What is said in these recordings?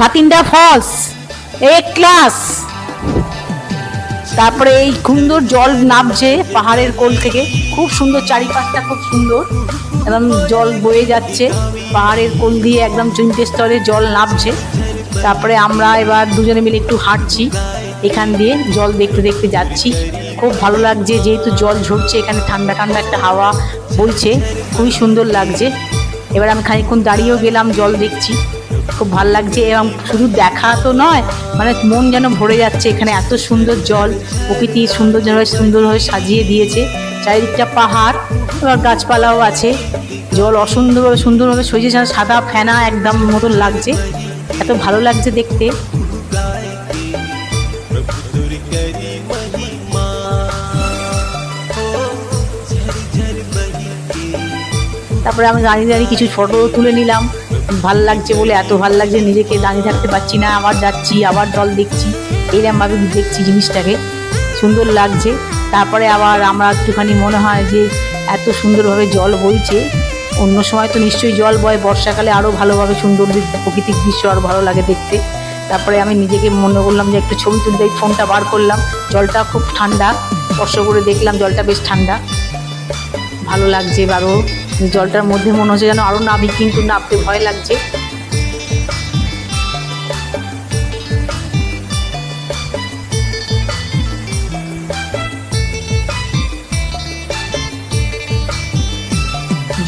Bathinda false এ class. তারপরে এই সুন্দর জল নামছে পাহাড়ের কোল থেকে, খুব সুন্দর, চারিপাশটা খুব সুন্দর, একদম জল বয়ে যাচ্ছে পাহাড়ের কোল দিয়ে, একদম 3টে স্তরে জল নামছে। তারপরে আমরা এবার দুজনে মিলে একটু হাঁটছি, এখান দিয়ে জল দেখতে দেখতে যাচ্ছি। খুব ভালো লাগছে, যেহেতু জল ঝরছে এখানে, ঠান্ডা ঠান্ডা একটা হাওয়া বইছে, খুবই সুন্দর লাগছে। এবার আমি খানিকক্ষণ দাঁড়িয়েও গেলাম, জল দেখছি, খুব ভালো লাগছে। এবং শুধু দেখা তো নয়, মানে মন যেন ভরে যাচ্ছে, এখানে এত সুন্দর জল, প্রকৃতি সুন্দরভাবে সাজিয়ে দিয়েছে, চারিদিকটা পাহাড়, এবার গাছপালাও আছে, জল সুন্দরভাবে সজিয়েছে, সাদা ফেনা একদম মতন লাগছে, এত ভালো লাগছে দেখতে। তারপরে আমি দাঁড়িয়ে কিছু ফটো তুলে নিলাম, ভাল লাগছে বলে, এত ভাল লাগছে নিজেকে, দাঁড়িয়ে থাকতে পারছি না, আবার যাচ্ছি, আবার জল দেখছি, এইরকমভাবে দেখছি জিনিসটাকে, সুন্দর লাগছে। তারপরে আবার আমরা একটুখানি মনে হয় যে এত সুন্দরভাবে জল বইছে, অন্য সময় তো নিশ্চয়ই জল বয়, বর্ষাকালে আরও ভালোভাবে সুন্দর প্রাকৃতিক দৃশ্য আরও ভালো লাগে দেখতে। তারপরে আমি নিজেকে মনে করলাম যে একটু ছবি তুলতে, ফোনটা বার করলাম, জলটা খুব ঠান্ডা, স্পর্শ করে দেখলাম জলটা বেশ ঠান্ডা, ভালো লাগছে। আরও জলটার মধ্যে মনে হচ্ছে যেন আরও নামি, কিন্তু নামতে ভয় লাগছে।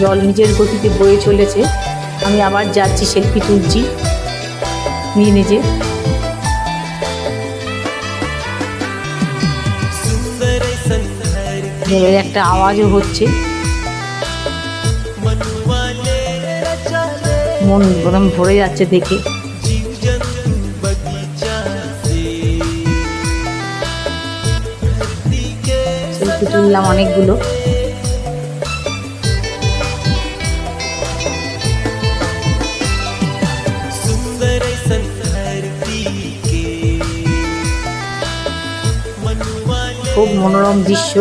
জল নিজের গতিতে বয়ে চলেছে, আমি আবার যাচ্ছি, সেলফি তুলছি নিজে। জলের একটা আওয়াজও হচ্ছে, মন একদম ভরে যাচ্ছে দেখে। সেলফি তুললাম অনেকগুলো। খুব মনোরম দৃশ্য,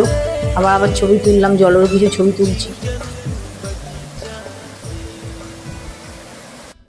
আবার ছবি তুললাম, জলের কিছু ছবি তুলছি।